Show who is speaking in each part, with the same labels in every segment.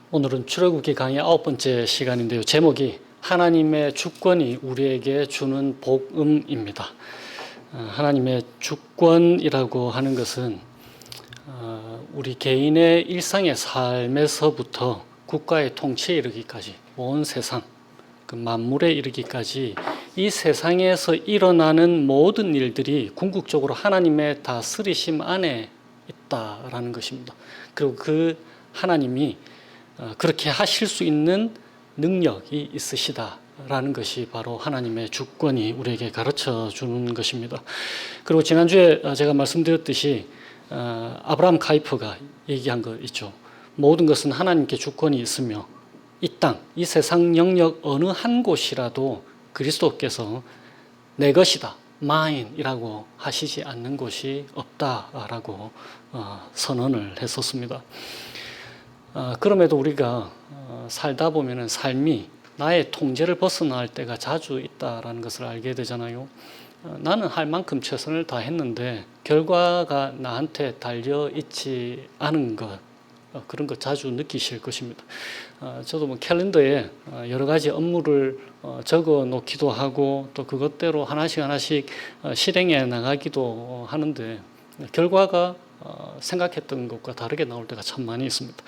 Speaker 1: 오늘은 출애굽기 강의 9번째 시간인데요. 제목이 하나님의 주권이 우리에게 주는 복음입니다. 하나님의 주권이라고 하는 것은 우리 개인의 일상의 삶에서부터 국가의 통치에 이르기까지 온 세상, 그 만물에 이르기까지 이 세상에서 일어나는 모든 일들이 궁극적으로 하나님의 다스리심 안에 있다라는 것입니다. 그리고 그 하나님이 그렇게 하실 수 있는 능력이 있으시다라는 것이 바로 하나님의 주권이 우리에게 가르쳐 주는 것입니다. 그리고 지난주에 제가 말씀드렸듯이 아브라함 카이퍼가 얘기한 거 있죠. 모든 것은 하나님께 주권이 있으며 이 땅, 이 세상 영역 어느 한 곳이라도 그리스도께서 내 것이다, mine이라고 하시지 않는 곳이 없다라고 선언을 했었습니다. 그럼에도 우리가 살다 보면 삶이 나의 통제를 벗어날 때가 자주 있다라는 것을 알게 되잖아요. 나는 할 만큼 최선을 다했는데 결과가 나한테 달려 있지 않은 것, 그런 거 자주 느끼실 것입니다. 저도 캘린더에 여러 가지 업무를 적어 놓기도 하고 또 그것대로 하나씩 실행해 나가기도 하는데 결과가 생각했던 것과 다르게 나올 때가 참 많이 있습니다.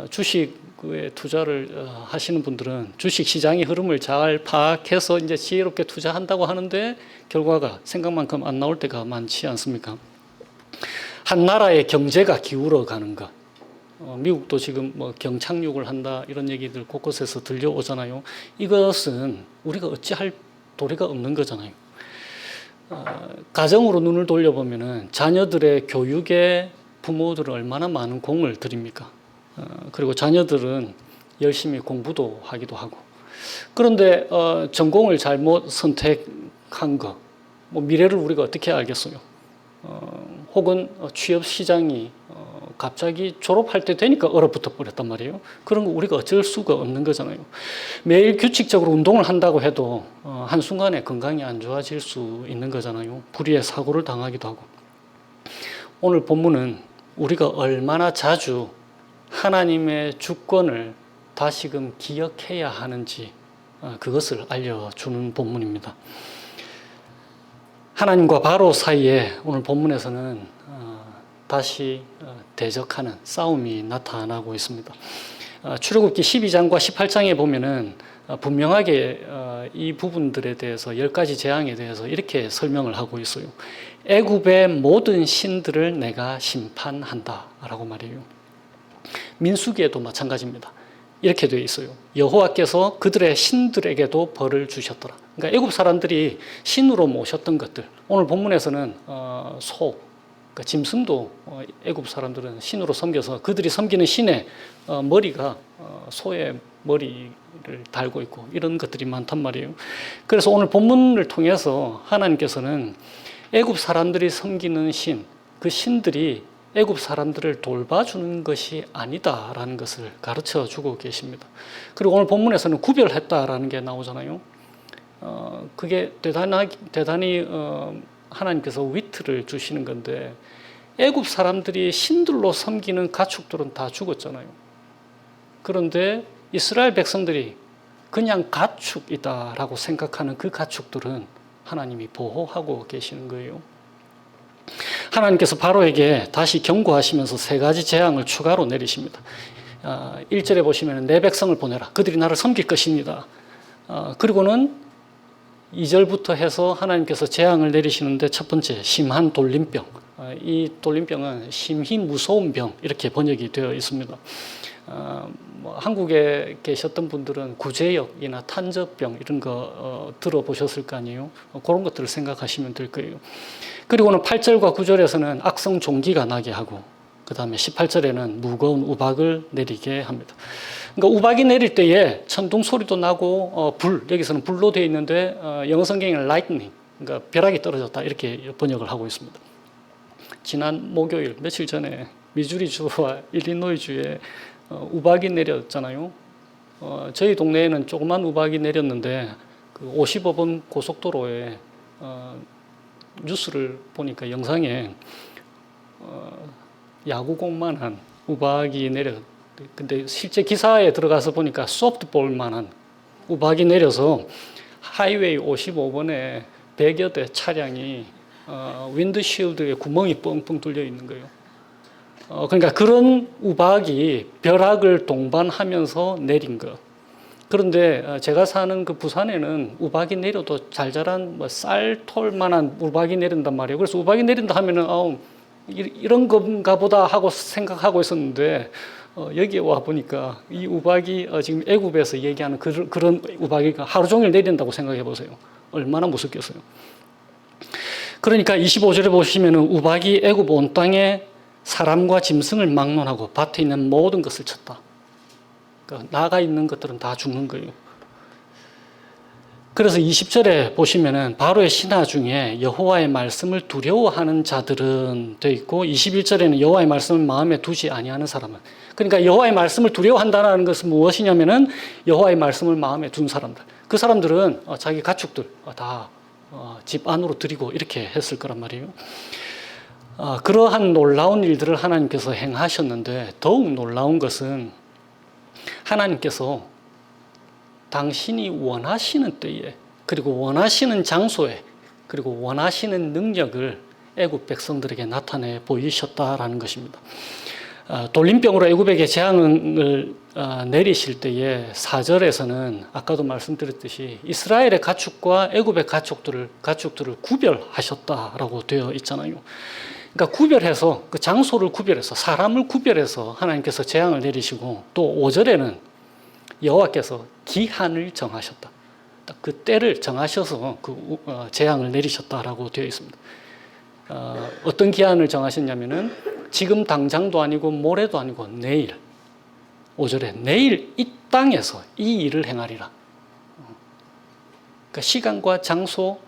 Speaker 1: 주식에 투자를 하시는 분들은 주식 시장의 흐름을 잘 파악해서 이제 지혜롭게 투자한다고 하는데 결과가 생각만큼 안 나올 때가 많지 않습니까? 한 나라의 경제가 기울어 가는 것. 미국도 지금 경착륙을 한다 이런 얘기들 곳곳에서 들려오잖아요. 이것은 우리가 어찌할 도리가 없는 거잖아요. 가정으로 눈을 돌려보면은 자녀들의 교육에 부모들은 얼마나 많은 공을 들입니까? 그리고 자녀들은 열심히 공부도 하기도 하고. 그런데 전공을 잘못 선택한 거, 미래를 우리가 어떻게 알겠어요? 혹은 취업 시장이 갑자기 졸업할 때 되니까 얼어붙어 버렸단 말이에요. 그런 거 우리가 어쩔 수가 없는 거잖아요. 매일 규칙적으로 운동을 한다고 해도 한순간에 건강이 안 좋아질 수 있는 거잖아요. 불의의 사고를 당하기도 하고. 오늘 본문은 우리가 얼마나 자주 하나님의 주권을 다시금 기억해야 하는지 그것을 알려주는 본문입니다. 하나님과 바로 사이에 오늘 본문에서는 다시 대적하는 싸움이 나타나고 있습니다. 출애굽기 12장과 18장에 보면은 분명하게 이 부분들에 대해서 10가지 재앙에 대해서 이렇게 설명을 하고 있어요. 애굽의 모든 신들을 내가 심판한다라고 말해요. 민수기에도 마찬가지입니다. 이렇게 되어 있어요. 여호와께서 그들의 신들에게도 벌을 주셨더라. 그러니까 애굽 사람들이 신으로 모셨던 것들. 오늘 본문에서는 소, 그러니까 짐승도 애굽 사람들은 신으로 섬겨서 그들이 섬기는 신의 머리가 소의 머리를 달고 있고 이런 것들이 많단 말이에요. 그래서 오늘 본문을 통해서 하나님께서는 애굽 사람들이 섬기는 신, 그 신들이 애굽 사람들을 돌봐주는 것이 아니다라는 것을 가르쳐주고 계십니다. 그리고 오늘 본문에서는 구별했다라는 게 나오잖아요. 그게 대단히 하나님께서 위트를 주시는 건데 애굽 사람들이 신들로 섬기는 가축들은 다 죽었잖아요. 그런데 이스라엘 백성들이 그냥 가축이다라고 생각하는 그 가축들은 하나님이 보호하고 계시는 거예요. 하나님께서 바로에게 다시 경고하시면서 3가지 재앙을 추가로 내리십니다. 1절에 보시면 내 백성을 보내라. 그들이 나를 섬길 것입니다. 그리고는 2절부터 해서 하나님께서 재앙을 내리시는데 첫 번째 심한 돌림병. 이 돌림병은 심히 무서운 병 이렇게 번역이 되어 있습니다. 한국에 계셨던 분들은 구제역이나 탄저병 이런 거 들어보셨을 거 아니에요. 그런 것들을 생각하시면 될 거예요. 그리고는 8절과 9절에서는 악성 종기가 나게 하고 그 다음에 18절에는 무거운 우박을 내리게 합니다. 그러니까 우박이 내릴 때에 천둥 소리도 나고 여기서는 불로 되어 있는데 영어 성경에는 lightning, 그러니까 벼락이 떨어졌다 이렇게 번역을 하고 있습니다. 지난 목요일 며칠 전에 미주리주와 일리노이주에 우박이 내렸잖아요. 저희 동네에는 조그만 우박이 내렸는데 그 55번 고속도로에 뉴스를 보니까 영상에 야구공만한 우박이 근데 실제 기사에 들어가서 보니까 소프트볼만한 우박이 내려서 하이웨이 55번에 100여 대 차량이 윈드쉴드에 구멍이 뻥뻥 뚫려 있는 거예요. 그러니까 그런 우박이 벼락을 동반하면서 내린 것. 그런데 제가 사는 그 부산에는 우박이 내려도 잘 자란 뭐 쌀톨만한 우박이 내린단 말이에요. 그래서 우박이 내린다 하면은 이런 건가 보다 하고 생각하고 있었는데 여기에 와 보니까 이 우박이 지금 애굽에서 얘기하는 그런 우박이 하루 종일 내린다고 생각해 보세요. 얼마나 무섭겠어요. 그러니까 25절에 보시면은 우박이 애굽 온 땅에 사람과 짐승을 막론하고 밭에 있는 모든 것을 쳤다. 그러니까 나가 있는 것들은 다 죽는 거예요. 그래서 20절에 보시면은 바로의 신하 중에 여호와의 말씀을 두려워하는 자들은 되어 있고 21절에는 여호와의 말씀을 마음에 두지 아니하는 사람은, 그러니까 여호와의 말씀을 두려워한다는 것은 무엇이냐면은 여호와의 말씀을 마음에 둔 사람들, 그 사람들은 자기 가축들 다 집 안으로 들이고 이렇게 했을 거란 말이에요. 그러한 놀라운 일들을 하나님께서 행하셨는데 더욱 놀라운 것은 하나님께서 당신이 원하시는 때에 그리고 원하시는 장소에 그리고 원하시는 능력을 애굽 백성들에게 나타내 보이셨다라는 것입니다. 돌림병으로 애굽에게 재앙을 내리실 때에 4절에서는 아까도 말씀드렸듯이 이스라엘의 가축과 애굽의 가축들을 구별하셨다라고 되어 있잖아요. 그러니까 구별해서 그 장소를 구별해서 사람을 구별해서 하나님께서 재앙을 내리시고 또 5절에는 여호와께서 기한을 정하셨다. 그 때를 정하셔서 그 재앙을 내리셨다라고 되어 있습니다. 어떤 기한을 정하셨냐면은 지금 당장도 아니고 모레도 아니고 내일. 5절에 내일 이 땅에서 이 일을 행하리라. 그러니까 시간과 장소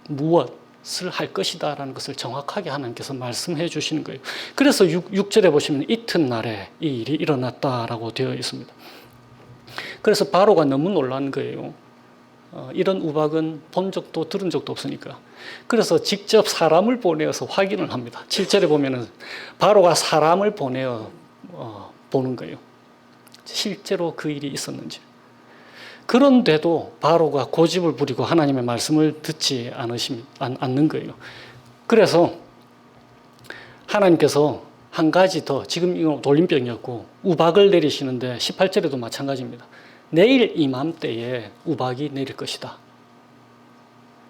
Speaker 1: 무엇을 할 것이다라는 것을 정확하게 하나님께서 말씀해 주시는 거예요. 그래서 6절에 보시면 이튿날에 이 일이 일어났다라고 되어 있습니다. 그래서 바로가 너무 놀란 거예요. 이런 우박은 본 적도 들은 적도 없으니까. 그래서 직접 사람을 보내어서 확인을 합니다. 7절에 보면은 바로가 사람을 보내어 보는 거예요. 실제로 그 일이 있었는지. 그런데도 바로가 고집을 부리고 하나님의 말씀을 듣지 않는 거예요. 그래서 하나님께서 한 가지 더, 지금 이건 돌림병이었고 우박을 내리시는데 18절에도 마찬가지입니다. 내일 이맘때에 우박이 내릴 것이다.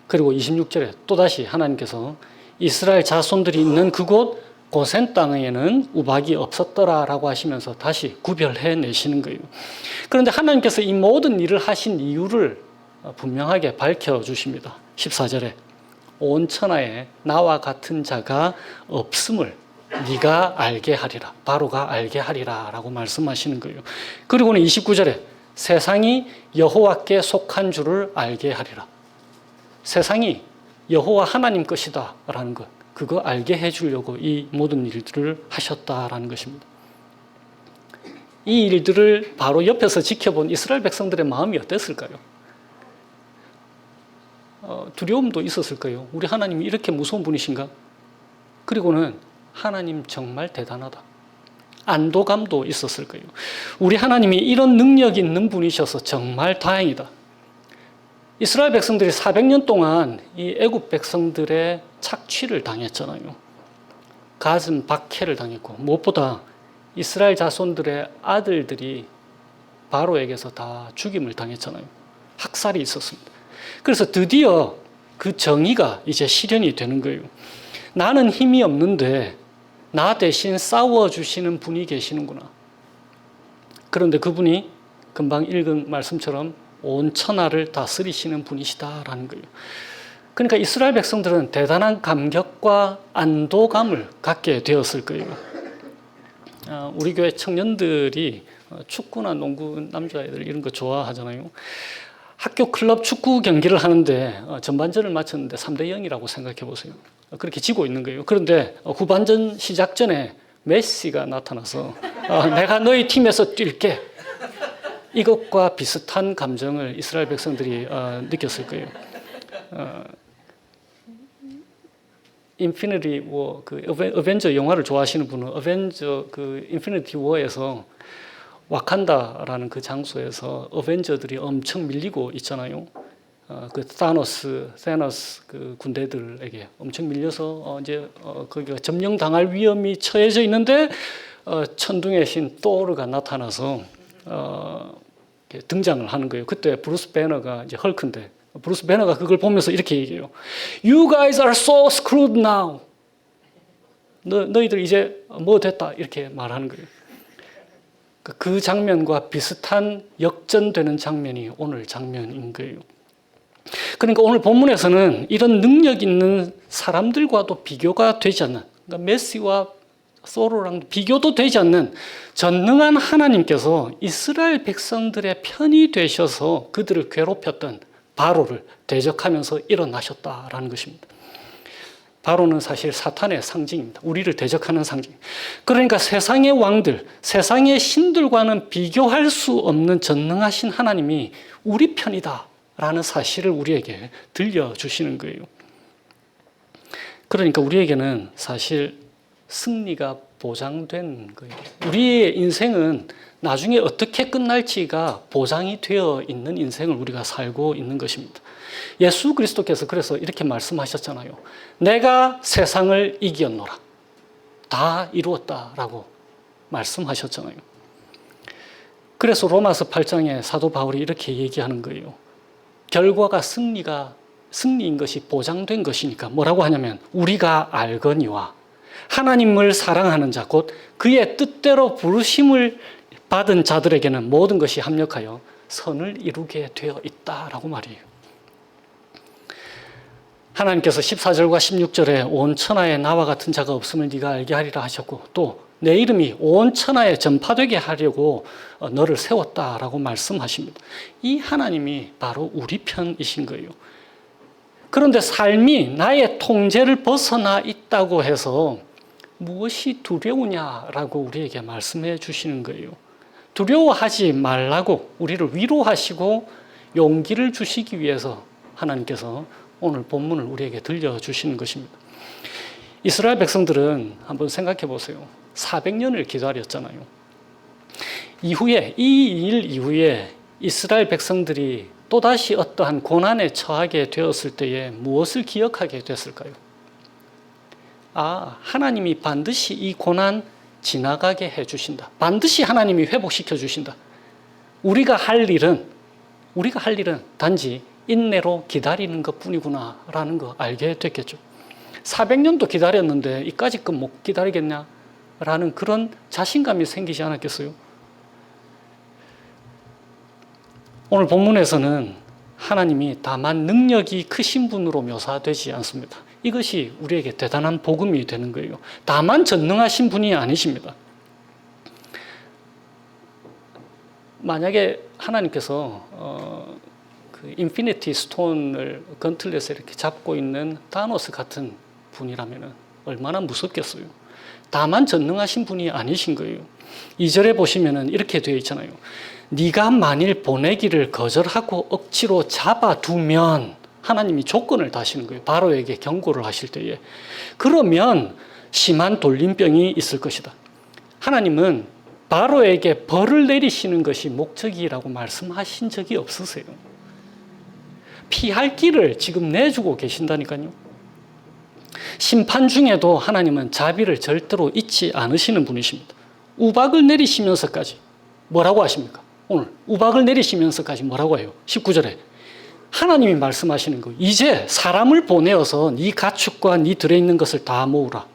Speaker 1: 그리고 26절에 또다시 하나님께서 이스라엘 자손들이 있는 그곳 고센 땅에는 우박이 없었더라라고 하시면서 다시 구별해 내시는 거예요. 그런데 하나님께서 이 모든 일을 하신 이유를 분명하게 밝혀주십니다. 14절에 온 천하에 나와 같은 자가 없음을 네가 알게 하리라. 바로가 알게 하리라 라고 말씀하시는 거예요. 그리고는 29절에 세상이 여호와께 속한 줄을 알게 하리라. 세상이 여호와 하나님 것이다 라는 것, 그거 알게 해주려고 이 모든 일들을 하셨다라는 것입니다. 이 일들을 바로 옆에서 지켜본 이스라엘 백성들의 마음이 어땠을까요? 두려움도 있었을까요? 우리 하나님이 이렇게 무서운 분이신가? 그리고는 하나님 정말 대단하다. 안도감도 있었을 거예요. 우리 하나님이 이런 능력이 있는 분이셔서 정말 다행이다. 이스라엘 백성들이 400년 동안 이 애굽 백성들의 착취를 당했잖아요. 가슴 박해를 당했고 무엇보다 이스라엘 자손들의 아들들이 바로에게서 다 죽임을 당했잖아요. 학살이 있었습니다. 그래서 드디어 그 정의가 이제 실현이 되는 거예요. 나는 힘이 없는데 나 대신 싸워주시는 분이 계시는구나. 그런데 그분이 금방 읽은 말씀처럼 온 천하를 다스리시는 분이시다라는 거예요. 그러니까 이스라엘 백성들은 대단한 감격과 안도감을 갖게 되었을 거예요. 우리 교회 청년들이 축구나 농구, 남자애들 이런 거 좋아하잖아요. 학교 클럽 축구 경기를 하는데 전반전을 마쳤는데 3대 0이라고 생각해 보세요. 그렇게 지고 있는 거예요. 그런데 후반전 시작 전에 메시가 나타나서 내가 너희 팀에서 뛸게. 이것과 비슷한 감정을 이스라엘 백성들이 느꼈을 거예요. 인피니티 워, 그 어벤져 영화를 좋아하시는 분은 어벤져 그 인피니티 워에서 와칸다라는 그 장소에서 어벤져들이 엄청 밀리고 있잖아요. 그 세너스 그 군대들에게 엄청 밀려서 이제 거기가 점령당할 위험이 처해져 있는데 천둥의 신 토르가 나타나서 등장을 하는 거예요. 그때 브루스 배너가 이제 헐크인데 브루스 배너가 그걸 보면서 이렇게 얘기해요. You guys are so screwed now. 너희들 이제 뭐 됐다 이렇게 말하는 거예요. 그 장면과 비슷한 역전되는 장면이 오늘 장면인 거예요. 그러니까 오늘 본문에서는 이런 능력 있는 사람들과도 비교가 되지 않는, 그러니까 메시와 소로랑 비교도 되지 않는 전능한 하나님께서 이스라엘 백성들의 편이 되셔서 그들을 괴롭혔던 바로를 대적하면서 일어나셨다라는 것입니다. 바로는 사실 사탄의 상징입니다. 우리를 대적하는 상징. 그러니까 세상의 왕들, 세상의 신들과는 비교할 수 없는 전능하신 하나님이 우리 편이다라는 사실을 우리에게 들려주시는 거예요. 그러니까 우리에게는 사실 승리가 보장된 거예요. 우리의 인생은 나중에 어떻게 끝날지가 보장이 되어 있는 인생을 우리가 살고 있는 것입니다. 예수 그리스도께서 그래서 이렇게 말씀하셨잖아요. 내가 세상을 이겼노라. 다 이루었다라고 말씀하셨잖아요. 그래서 로마서 8장에 사도 바울이 이렇게 얘기하는 거예요. 결과가 승리인 것이 보장된 것이니까 뭐라고 하냐면 우리가 알거니와 하나님을 사랑하는 자 곧 그의 뜻대로 부르심을 받은 자들에게는 모든 것이 합력하여 선을 이루게 되어 있다라고 말이에요. 하나님께서 14절과 16절에 온 천하에 나와 같은 자가 없음을 네가 알게 하리라 하셨고 또 내 이름이 온 천하에 전파되게 하려고 너를 세웠다라고 말씀하십니다. 이 하나님이 바로 우리 편이신 거예요. 그런데 삶이 나의 통제를 벗어나 있다고 해서 무엇이 두려우냐라고 우리에게 말씀해 주시는 거예요. 두려워하지 말라고 우리를 위로하시고 용기를 주시기 위해서 하나님께서 오늘 본문을 우리에게 들려주시는 것입니다. 이스라엘 백성들은 한번 생각해 보세요. 400년을 기다렸잖아요. 이 일 이후에 이스라엘 백성들이 또다시 어떠한 고난에 처하게 되었을 때에 무엇을 기억하게 됐을까요? 하나님이 반드시 이 고난 지나가게 해주신다. 반드시 하나님이 회복시켜 주신다. 우리가 할 일은 단지 인내로 기다리는 것뿐이구나 라는 거 알게 됐겠죠. 400년도 기다렸는데 이까짓 건 못 기다리겠냐 라는 그런 자신감이 생기지 않았겠어요? 오늘 본문에서는 하나님이 다만 능력이 크신 분으로 묘사되지 않습니다. 이것이 우리에게 대단한 복음이 되는 거예요. 다만 전능하신 분이 아니십니다. 만약에 하나님께서 그 인피니티 스톤을 건틀렛에 이렇게 잡고 있는 다노스 같은 분이라면 얼마나 무섭겠어요. 다만 전능하신 분이 아니신 거예요. 2절에 보시면 이렇게 되어 있잖아요. 네가 만일 보내기를 거절하고 억지로 잡아두면 하나님이 조건을 다시는 거예요. 바로에게 경고를 하실 때에. 그러면 심한 돌림병이 있을 것이다. 하나님은 바로에게 벌을 내리시는 것이 목적이라고 말씀하신 적이 없으세요. 피할 길을 지금 내주고 계신다니까요. 심판 중에도 하나님은 자비를 절대로 잊지 않으시는 분이십니다. 우박을 내리시면서까지 뭐라고 하십니까? 오늘 우박을 내리시면서까지 뭐라고 해요? 19절에 하나님이 말씀하시는 거예요. 이제 사람을 보내어서 네 가축과 네 들에 있는 것을 다 모으라.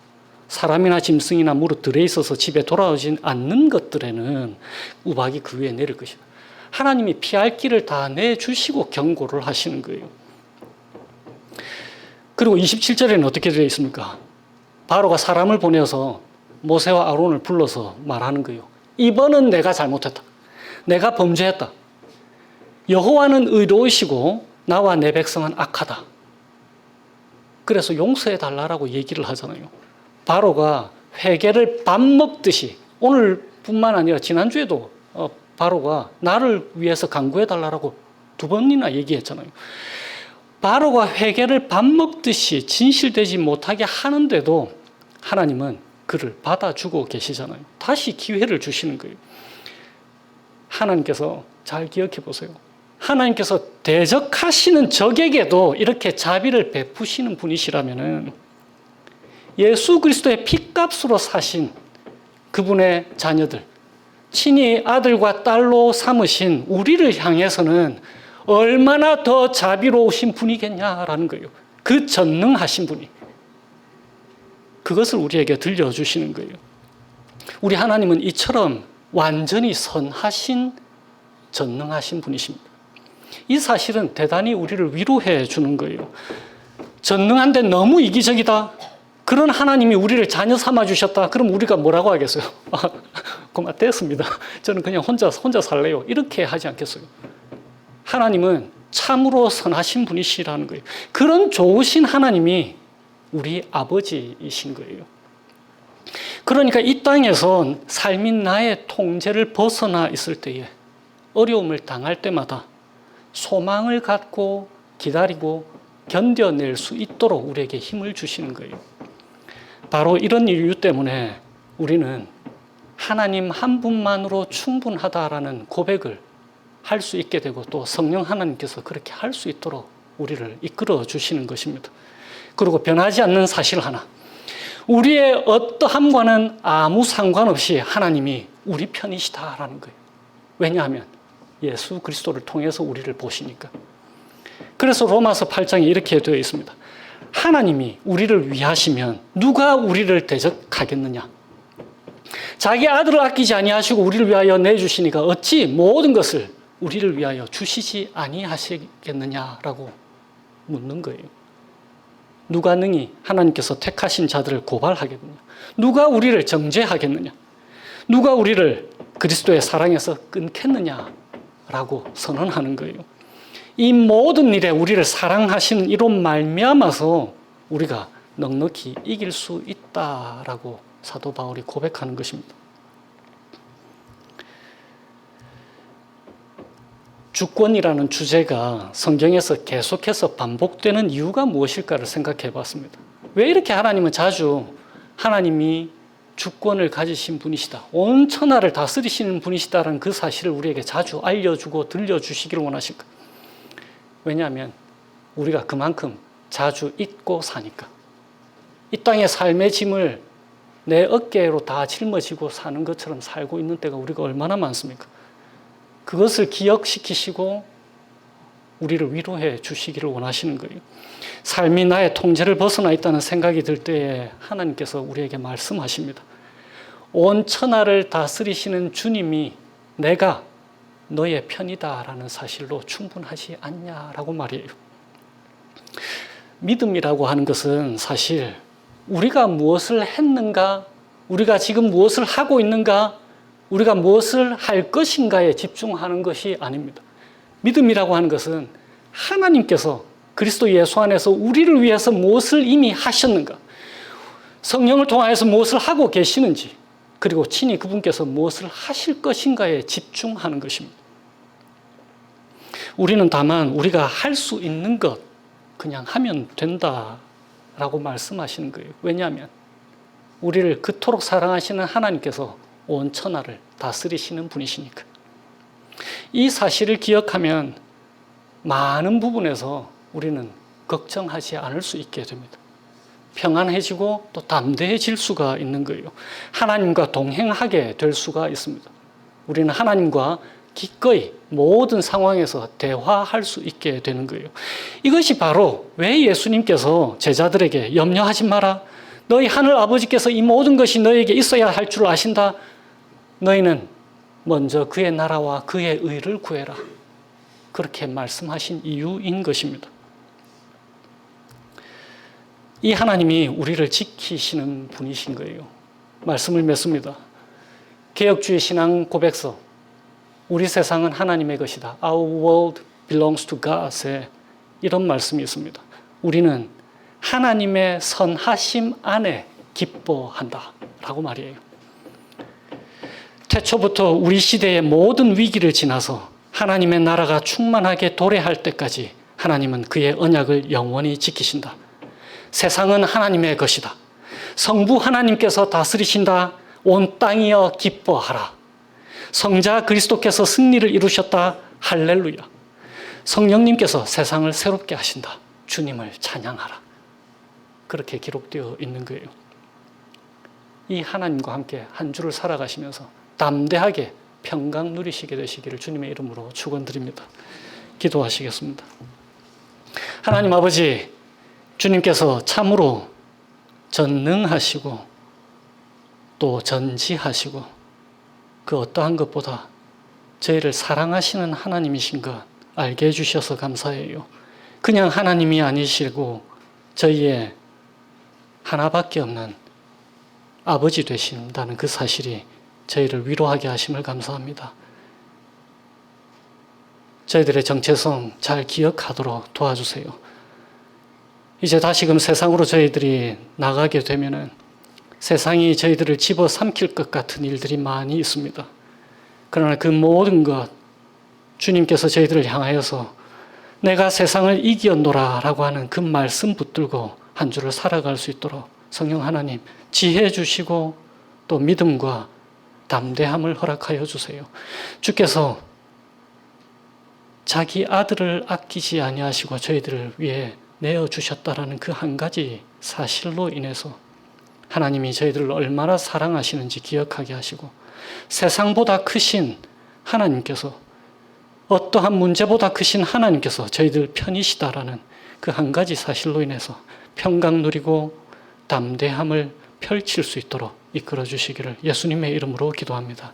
Speaker 1: 사람이나 짐승이나 무릇 들에 있어서 집에 돌아오지 않는 것들에는 우박이 그 위에 내릴 것이다. 하나님이 피할 길을 다 내주시고 경고를 하시는 거예요. 그리고 27절에는 어떻게 되어 있습니까? 바로가 사람을 보내서 모세와 아론을 불러서 말하는 거예요. 이번은 내가 잘못했다. 내가 범죄했다. 여호와는 의로우시고 나와 내 백성은 악하다. 그래서 용서해 달라고 얘기를 하잖아요. 바로가 회개를 밥 먹듯이 오늘뿐만 아니라 지난주에도 바로가 나를 위해서 간구해 달라고 2번이나 얘기했잖아요. 바로가 회개를 밥 먹듯이 진실되지 못하게 하는데도 하나님은 그를 받아주고 계시잖아요. 다시 기회를 주시는 거예요. 하나님께서 잘 기억해 보세요. 하나님께서 대적하시는 적에게도 이렇게 자비를 베푸시는 분이시라면은 예수 그리스도의 핏값으로 사신 그분의 자녀들, 친히 아들과 딸로 삼으신 우리를 향해서는 얼마나 더 자비로우신 분이겠냐라는 거예요. 그 전능하신 분이. 그것을 우리에게 들려주시는 거예요. 우리 하나님은 이처럼 완전히 선하신 전능하신 분이십니다. 이 사실은 대단히 우리를 위로해 주는 거예요. 전능한데 너무 이기적이다. 그런 하나님이 우리를 자녀 삼아 주셨다. 그럼 우리가 뭐라고 하겠어요? 그만 됐습니다. 저는 그냥 혼자 살래요. 이렇게 하지 않겠어요. 하나님은 참으로 선하신 분이시라는 거예요. 그런 좋으신 하나님이 우리 아버지이신 거예요. 그러니까 이 땅에서 삶이 나의 통제를 벗어나 있을 때에 어려움을 당할 때마다 소망을 갖고 기다리고 견뎌낼 수 있도록 우리에게 힘을 주시는 거예요. 바로 이런 이유 때문에 우리는 하나님 한 분만으로 충분하다라는 고백을 할 수 있게 되고 또 성령 하나님께서 그렇게 할 수 있도록 우리를 이끌어 주시는 것입니다. 그리고 변하지 않는 사실 하나. 우리의 어떠함과는 아무 상관없이 하나님이 우리 편이시다라는 거예요. 왜냐하면 예수 그리스도를 통해서 우리를 보시니까. 그래서 로마서 8장에 이렇게 되어 있습니다. 하나님이 우리를 위하시면 누가 우리를 대적하겠느냐? 자기 아들을 아끼지 아니하시고 우리를 위하여 내주시니까 어찌 모든 것을 우리를 위하여 주시지 아니하시겠느냐라고 묻는 거예요. 누가 능히 하나님께서 택하신 자들을 고발하겠느냐? 누가 우리를 정죄하겠느냐? 누가 우리를 그리스도의 사랑에서 끊겠느냐라고 선언하는 거예요. 이 모든 일에 우리를 사랑하시는 이로 말미암아서 우리가 넉넉히 이길 수 있다라고 사도 바울이 고백하는 것입니다. 주권이라는 주제가 성경에서 계속해서 반복되는 이유가 무엇일까를 생각해 봤습니다. 왜 이렇게 하나님은 자주 하나님이 주권을 가지신 분이시다, 온 천하를 다스리시는 분이시다라는 그 사실을 우리에게 자주 알려주고 들려주시기를 원하실까? 왜냐하면 우리가 그만큼 자주 잊고 사니까. 이 땅의 삶의 짐을 내 어깨로 다 짊어지고 사는 것처럼 살고 있는 때가 우리가 얼마나 많습니까? 그것을 기억시키시고 우리를 위로해 주시기를 원하시는 거예요. 삶이 나의 통제를 벗어나 있다는 생각이 들 때에 하나님께서 우리에게 말씀하십니다. 온 천하를 다스리시는 주님이 내가 너의 편이다라는 사실로 충분하지 않냐라고 말이에요. 믿음이라고 하는 것은 사실 우리가 무엇을 했는가, 우리가 지금 무엇을 하고 있는가, 우리가 무엇을 할 것인가에 집중하는 것이 아닙니다. 믿음이라고 하는 것은 하나님께서 그리스도 예수 안에서 우리를 위해서 무엇을 이미 하셨는가, 성령을 통하여서 무엇을 하고 계시는지, 그리고 친히 그분께서 무엇을 하실 것인가에 집중하는 것입니다. 우리는 다만 우리가 할 수 있는 것 그냥 하면 된다라고 말씀하시는 거예요. 왜냐하면 우리를 그토록 사랑하시는 하나님께서 온 천하를 다스리시는 분이시니까. 이 사실을 기억하면 많은 부분에서 우리는 걱정하지 않을 수 있게 됩니다. 평안해지고 또 담대해질 수가 있는 거예요. 하나님과 동행하게 될 수가 있습니다. 우리는 하나님과 기꺼이 모든 상황에서 대화할 수 있게 되는 거예요. 이것이 바로 왜 예수님께서 제자들에게 염려하지 마라, 너희 하늘 아버지께서 이 모든 것이 너에게 있어야 할 줄 아신다, 너희는 먼저 그의 나라와 그의 의를 구해라, 그렇게 말씀하신 이유인 것입니다. 이 하나님이 우리를 지키시는 분이신 거예요. 말씀을 맺습니다. 개혁주의 신앙 고백서, 우리 세상은 하나님의 것이다, Our world belongs to God에 이런 말씀이 있습니다. 우리는 하나님의 선하심 안에 기뻐한다 라고 말이에요. 태초부터 우리 시대의 모든 위기를 지나서 하나님의 나라가 충만하게 도래할 때까지 하나님은 그의 언약을 영원히 지키신다. 세상은 하나님의 것이다. 성부 하나님께서 다스리신다. 온 땅이여 기뻐하라. 성자 그리스도께서 승리를 이루셨다. 할렐루야. 성령님께서 세상을 새롭게 하신다. 주님을 찬양하라. 그렇게 기록되어 있는 거예요. 이 하나님과 함께 한 주를 살아가시면서 담대하게 평강 누리시게 되시기를 주님의 이름으로 축원드립니다. 기도하시겠습니다. 하나님 아버지, 주님께서 참으로 전능하시고 또 전지하시고 그 어떠한 것보다 저희를 사랑하시는 하나님이신 것 알게 해주셔서 감사해요. 그냥 하나님이 아니시고 저희의 하나밖에 없는 아버지 되신다는 그 사실이 저희를 위로하게 하심을 감사합니다. 저희들의 정체성 잘 기억하도록 도와주세요. 이제 다시금 세상으로 저희들이 나가게 되면은 세상이 저희들을 집어삼킬 것 같은 일들이 많이 있습니다. 그러나 그 모든 것 주님께서 저희들을 향하여서 내가 세상을 이기었노라 라고 하는 그 말씀 붙들고 한 주를 살아갈 수 있도록 성령 하나님 지혜 주시고 또 믿음과 담대함을 허락하여 주세요. 주께서 자기 아들을 아끼지 아니하시고 저희들을 위해 내어주셨다라는 그 한 가지 사실로 인해서 하나님이 저희들을 얼마나 사랑하시는지 기억하게 하시고 세상보다 크신 하나님께서 어떠한 문제보다 크신 하나님께서 저희들 편이시다라는 그 한 가지 사실로 인해서 평강 누리고 담대함을 펼칠 수 있도록 이끌어 주시기를 예수님의 이름으로 기도합니다.